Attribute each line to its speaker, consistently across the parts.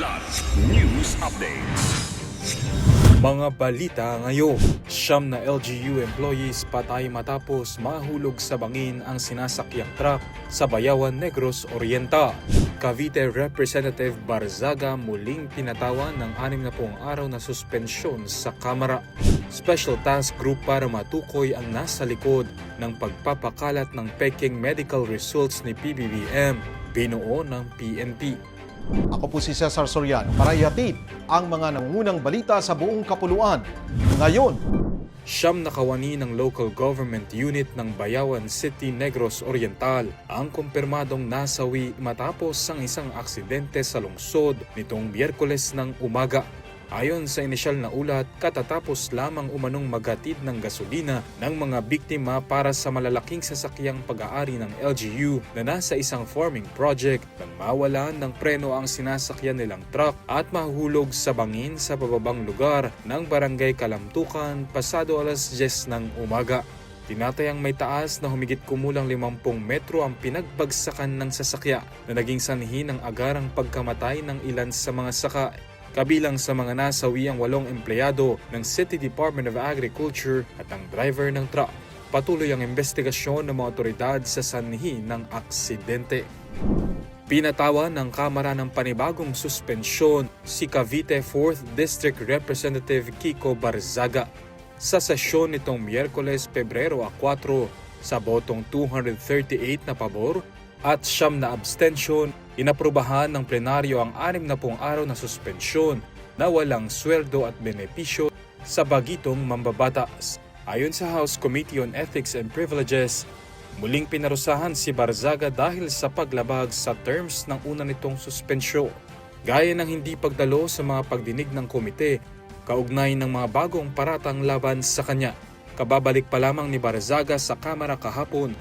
Speaker 1: Kilat News Updates.
Speaker 2: Mga balita ngayon, 9 na LGU employees patay matapos mahulog sa bangin ang sinasakyang truck sa Bayawan, Negros Oriental. Cavite Representative Barzaga muling pinatawan ng 60 araw na suspensyon sa Kamara. Special Task Group para matukoy ang nasa likod ng pagpapakalat ng peking medical results ni PBBM, binuo ng PNP.
Speaker 3: Ako po si Cesar Soriano para ihatid ang mga nangungunang balita sa buong kapuluan. Ngayon,
Speaker 2: 9 na kawani ng local government unit ng Bayawan City, Negros Oriental ang kumpirmadong nasawi matapos ang isang aksidente sa lungsod nitong Miyerkules ng umaga. Ayon sa inisyal na ulat, katatapos lamang umanong maghatid ng gasolina ng mga biktima para sa malalaking sasakyang pag-aari ng LGU na nasa isang farming project nang mawalan ng preno ang sinasakyan nilang truck at mahulog sa bangin sa pababang lugar ng Barangay Kalamtukan pasado alas 10 ng umaga. Tinatayang may taas na humigit kumulang 50 metro ang pinagbagsakan ng sasakya na naging sanhi ng agarang pagkamatay ng ilan sa mga sakay. Kabilang sa mga nasawi ang 8 empleyado ng City Department of Agriculture at ang driver ng truck. Patuloy ang investigasyon ng mga otoridad sa sanhi ng aksidente. Pinatawan ng Kamara ng panibagong suspensyon si Cavite 4th District Representative Kiko Barzaga. Sa sesyon nitong Miyerkules, Pebrero 4, sa botong 238 na pabor at 9 na abstention, inaprubahan ng plenaryo ang 60 araw na suspensyon na walang sweldo at benepisyo sa bagitong mambabatas. Ayon sa House Committee on Ethics and Privileges, muling pinarusahan si Barzaga dahil sa paglabag sa terms ng una nitong suspensyon. Gaya ng hindi pagdalo sa mga pagdinig ng komite, kaugnay ng mga bagong paratang laban sa kanya. Kababalik pa lamang ni Barzaga sa Kamara kahapon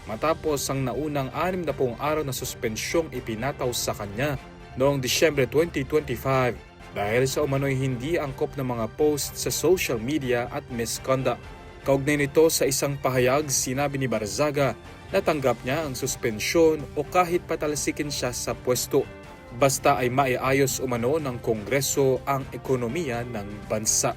Speaker 2: matapos ang naunang 60 araw na suspensyong ipinataw sa kanya noong Disyembre 2025 dahil sa umano'y hindi angkop ng mga post sa social media at misconduct. Kaugnay nito sa isang pahayag, sinabi ni Barzaga na tanggap niya ang suspensyon o kahit patalsikin siya sa pwesto, basta ay maiayos umano ng Kongreso ang ekonomiya ng bansa.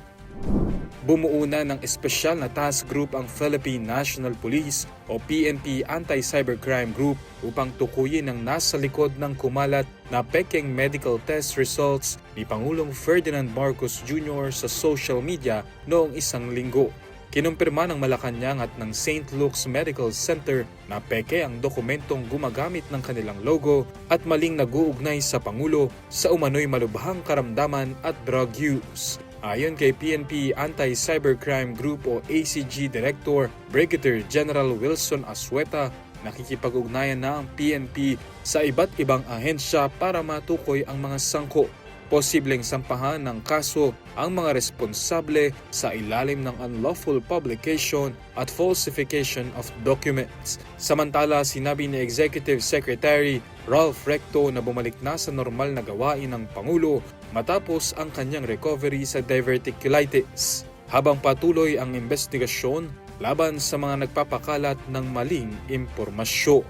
Speaker 2: Bumuo na ng espesyal na task group ang Philippine National Police o PNP Anti-Cybercrime Group upang tukuyin ang nasa likod ng kumalat na peking medical test results ni Pangulong Ferdinand Marcos Jr. sa social media noong isang linggo. Kinumpirma ng Malacanang at ng St. Luke's Medical Center na peke ang dokumentong gumagamit ng kanilang logo at maling nag-uugnay sa Pangulo sa umano'y malubhang karamdaman at drug use. Ayon kay PNP Anti-Cybercrime Group o ACG Director Brigadier General Wilson Asueta, nakikipag-ugnayan na ang PNP sa iba't ibang ahensya para matukoy ang mga sangko. Posibleng sampahan ng kaso ang mga responsable sa ilalim ng unlawful publication at falsification of documents. Samantala, sinabi ni Executive Secretary Ralph Recto na bumalik na sa normal na gawain ng Pangulo matapos ang kanyang recovery sa diverticulitis. Habang patuloy ang investigasyon laban sa mga nagpapakalat ng maling impormasyon.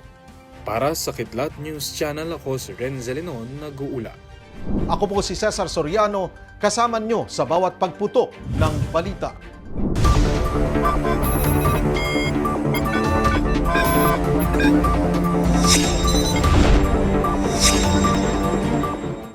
Speaker 2: Para sa Kidlat News Channel, ako si Renzel Lenon, nag-uula.
Speaker 3: ako po si Cesar Soriano, kasama nyo sa bawat pagputok ng balita.